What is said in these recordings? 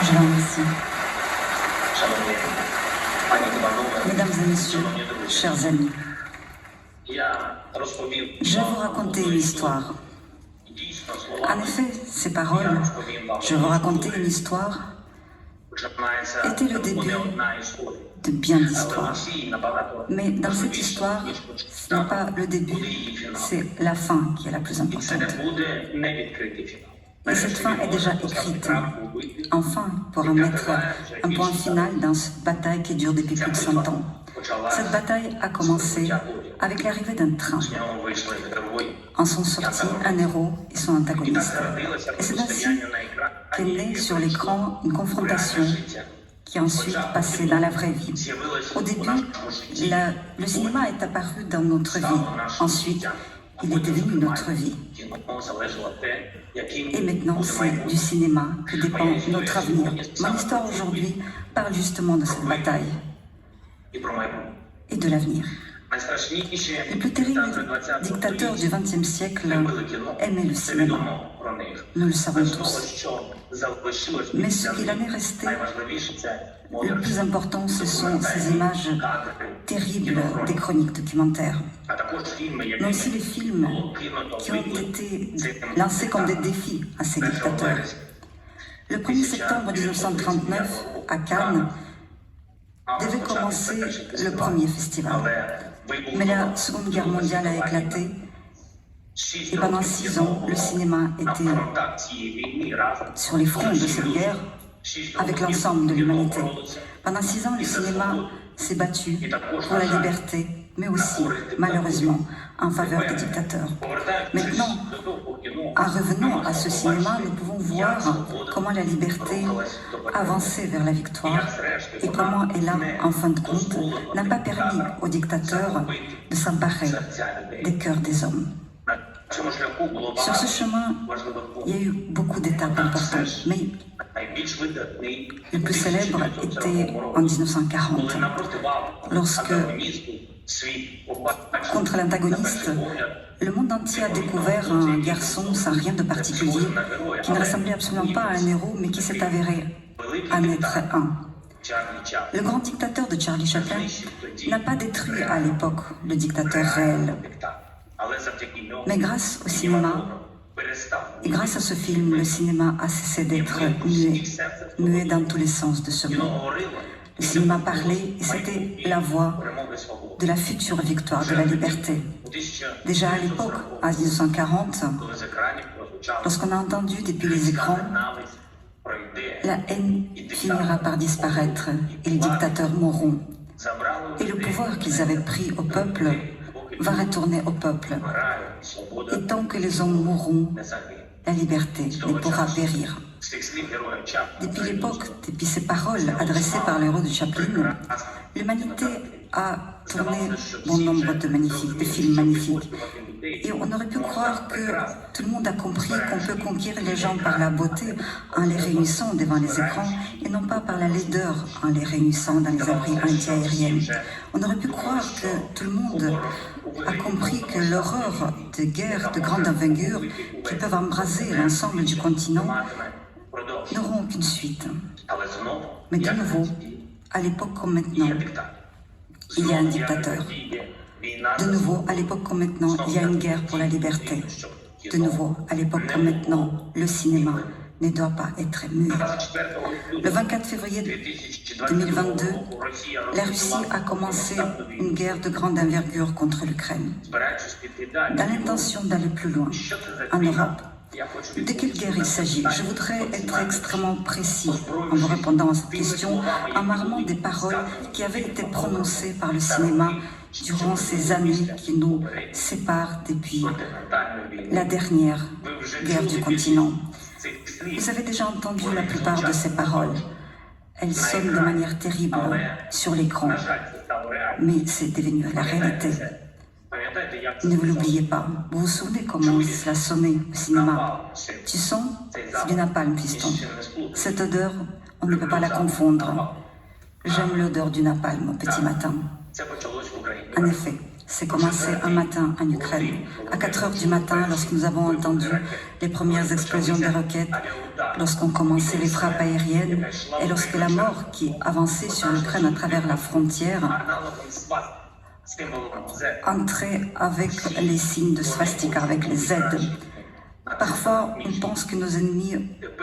Je vous remercie. Шановні пані та панове, Mesdames et messieurs, шановні друзі, chers amis, я розповів je vais vous вам raconter одну une історію. histoire. Дійсно, En словами, effet, ces paroles, je vais vous raconter une histoire починається était le début буде одна історія. de bien Але d'histoires. в цій набагато Mais dans cette важливіше, histoire, ніж ce n'est pas le début, c'est la fin qui est la plus І це не importante. буде невідкритий фінал. Et cette fin est déjà écrite. Enfin, pour mettre un point final dans cette bataille qui dure depuis plus de 100 ans. Cette bataille a commencé avec l'arrivée d'un train. З нього вийшли герої. En sont sortis un héros et son antagoniste. Et c'est ainsi qu'est née sur l'écran une confrontation qui est ensuite passée dans la vraie vie. Au début, le cinéma est apparu dans notre vie. Ensuite, il est devenu notre vie. Et maintenant, c'est du cinéma que dépend notre avenir. Mon histoire aujourd'hui parle justement de cette bataille І про майбутнє. et de l'avenir. Найстрашніші Les plus terribles диктатори dictateurs du XXe siècle любили кіно. aimaient le Це cinéma. відомо про них. Nous le savons З того, tous. що залишилось Mais після ce qu'il en них, est resté, найважливіше це le plus important, ce sont ces images terribles des chroniques documentaires, а також фільми, mais які aussi les films qui ont été lancés comme des défis à ces dictateurs. Le 1er septembre 1939, à Cannes, devait commencer le premier festival. Mais la Seconde Guerre mondiale a éclaté et pendant 6 ans, le cinéma était sur les fronts de cette guerre avec l'ensemble de l'humanité. Pendant 6 ans, le cinéma s'est battu pour la liberté, mais aussi, malheureusement, en faveur des dictateurs. Maintenant, en revenant à ce cinéma, nous pouvons voir comment la liberté avançait vers la victoire et comment elle a, en fin de compte, n'a pas permis aux dictateurs de s'emparer des cœurs des hommes. Sur ce chemin, il y a eu beaucoup d'étapes importantes, mais le plus célèbre était en 1940, lorsque, contre l'antagoniste, le monde entier a découvert un garçon sans rien de particulier, qui ne ressemblait absolument pas à un héros, mais qui s'est avéré en être un. Le grand dictateur de Charlie Chaplin n'a pas détruit à l'époque le dictateur réel. Mais grâce au cinéma, et grâce à ce film, le cinéma a cessé d'être muet dans tous les sens de ce mot. Le cinéma parlait et c'était la voix de la future victoire de la liberté. Déjà à l'époque, en 1940, lorsqu'on a entendu depuis les écrans, la haine finira par disparaître et les dictateurs mourront. Et le pouvoir qu'ils avaient pris au peuple va retourner au peuple. Et tant que les hommes mourront, la liberté ne pourra périr. Depuis l'époque, depuis ces paroles adressées par l'héros de Chaplin, l'humanité a tourné bon nombre de films magnifiques. Et on aurait pu croire que tout le monde a compris qu'on peut conquérir les gens par la beauté en les réunissant devant les écrans et non pas par la laideur en les réunissant dans les abris anti-aériens. On aurait pu croire que tout le monde a compris que l'horreur de guerres de grande envergure qui peuvent embraser l'ensemble du continent n'auront aucune suite. Mais de nouveau, à l'époque comme maintenant, il y a un dictateur. De nouveau, à l'époque comme maintenant, il y a une guerre pour la liberté. De nouveau, à l'époque comme maintenant, le cinéma ne doit pas être muet. Le 24 février 2022, la Russie a commencé une guerre de grande envergure contre l'Ukraine, dans l'intention d'aller plus loin, en Europe. De quelle guerre il s'agit? Je voudrais être extrêmement précis en vous répondant à cette question, en marquant des paroles qui avaient été prononcées par le cinéma durant ces années qui nous séparent depuis la dernière guerre du continent. Vous avez déjà entendu la plupart de ces paroles. Elles sonnent de manière terrible sur l'écran, mais c'est devenu la réalité. Ne vous l'oubliez pas. Vous vous souvenez comment cela sonnait au cinéma? Tu sens? C'est du napalm, fiston. Cette odeur, on ne peut pas la confondre. J'aime l'odeur du napalm au petit matin. En effet, C'est commencé un matin en Ukraine. À 4 heures du matin, lorsque nous avons entendu les premières explosions des roquettes, lorsqu'ont commencé les frappes aériennes et lorsque la mort qui avançait sur l'Ukraine à travers la frontière entrait avec les signes de swastika, avec les Z. Parfois, on pense que nos ennemis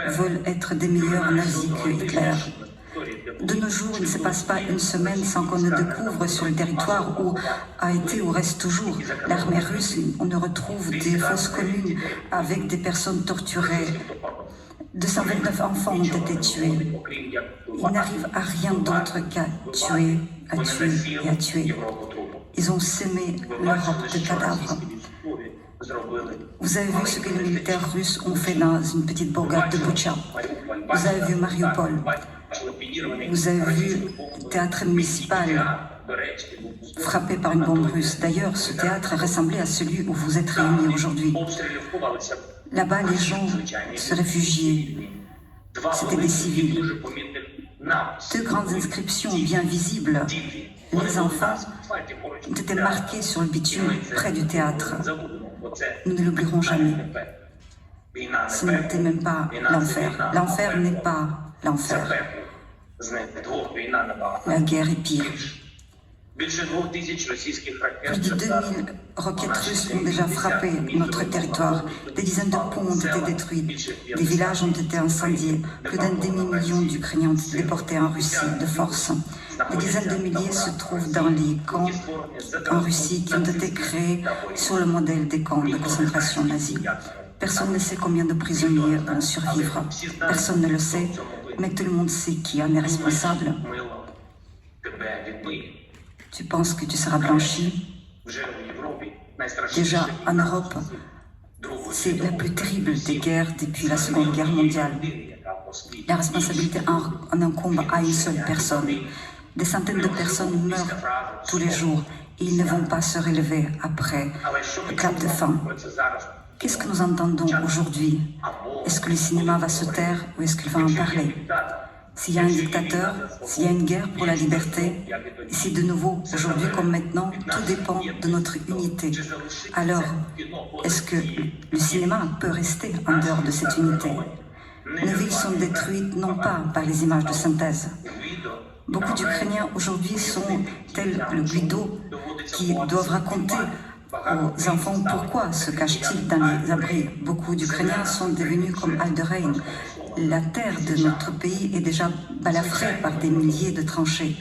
veulent être des meilleurs nazis que Hitler. De nos jours, il ne se passe pas une semaine sans qu'on ne découvre sur le territoire où a été ou reste toujours l'armée russe, on ne retrouve des fosses communes avec des personnes torturées. 229 enfants ont été tués. Il n'arrive à rien d'autre qu'à tuer, à tuer et à tuer. Ils ont sémé l'Europe de cadavres. Vous avez vu ce que les militaires russes ont fait dans une petite bourgade de Boutcha. Vous avez vu Mariupol. Vous avez vu le théâtre municipal frappé par une bombe russe. D'ailleurs, ce théâtre ressemblait à celui où vous êtes réunis aujourd'hui. Là-bas, les gens se réfugiaient. C'était des civils. 2 grandes inscriptions bien visibles. Les enfants ont été marqués sur le bitume près du théâtre. Nous ne l'oublierons jamais. Ce n'était même pas l'enfer. L'enfer n'est pas l'enfer. La guerre est pire. Plus de 2000 roquettes russes ont déjà frappé notre territoire. Des dizaines de ponts ont été détruits. Des villages ont été incendiés. Plus d'un demi-million d'Ukrainiens ont été déportés en Russie de force. Des dizaines de milliers se trouvent dans les camps en Russie qui ont été créés sur le modèle des camps de concentration nazis. Personne ne sait combien de prisonniers vont survivre. Personne ne le sait, mais tout le monde sait qui en est responsable. Tu penses que tu seras blanchi? Déjà, en Europe, c'est la plus terrible des guerres depuis la Seconde Guerre mondiale. La responsabilité en incombe à une seule personne. Des centaines de personnes meurent tous les jours et ils ne vont pas se relever après le clap de fin. Qu'est-ce que nous entendons aujourd'hui? Est-ce que le cinéma va se taire ou est-ce qu'il va en parler? S'il y a un dictateur, s'il y a une guerre pour la liberté, ici de nouveau, aujourd'hui comme maintenant, tout dépend de notre unité. Alors, est-ce que le cinéma peut rester en dehors de cette unité? Nos villes sont détruites non pas par les images de synthèse. Beaucoup d'Ukrainiens aujourd'hui sont tels le Guido qui doivent raconter aux enfants pourquoi se cachent-ils dans les abris. Beaucoup d'Ukrainiens sont devenus comme Alderein. La terre de notre pays est déjà balafrée par des milliers de tranchées.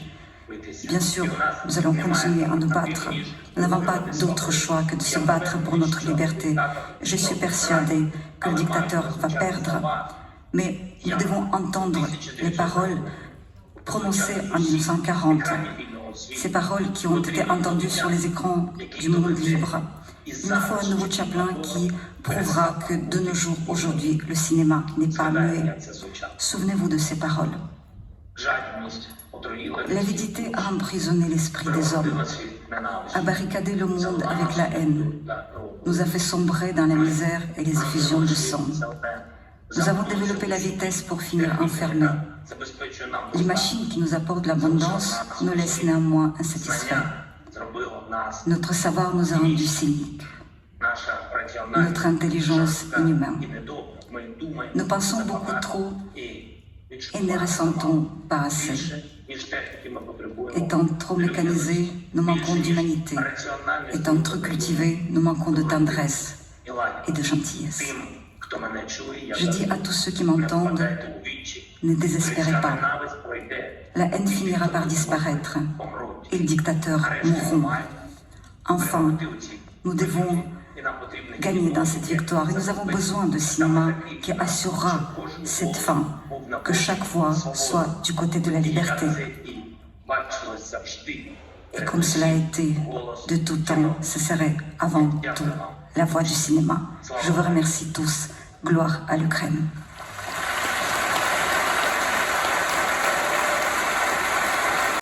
Bien sûr, nous allons continuer à nous battre. Nous n'avons pas d'autre choix que de se battre pour notre liberté. Je suis persuadée que le dictateur va perdre, mais nous devons entendre les paroles prononcées en 1940. Ces paroles qui ont été entendues sur les écrans du monde libre. Il nous faut un nouveau Chaplin qui prouvera que de nos jours, aujourd'hui, le cinéma n'est pas muet. Souvenez-vous de ces paroles. L'avidité a emprisonné l'esprit des hommes, a barricadé le monde avec la haine, nous a fait sombrer dans la misère et les effusions de sang. Nous avons développé la vitesse pour finir enfermés. Les machines qui nous apportent l'abondance nous laissent néanmoins insatisfaits. Notre savoir nous a rendus cyniques. Notre intelligence inhumaine. Nous pensons beaucoup trop et ne ressentons pas assez. Étant trop mécanisés, nous manquons d'humanité. Étant trop cultivés, nous manquons de tendresse et de gentillesse. Je dis à tous ceux qui m'entendent, ne désespérez pas. La haine finira par disparaître et les dictateurs mourront. Enfin, nous devons gagner dans cette victoire et nous avons besoin de cinéma qui assurera cette fin, que chaque voix soit du côté de la liberté. Et comme cela a été de tout temps, ce serait avant tout la voix du cinéma. Je vous remercie tous. Gloire à l'Ukraine.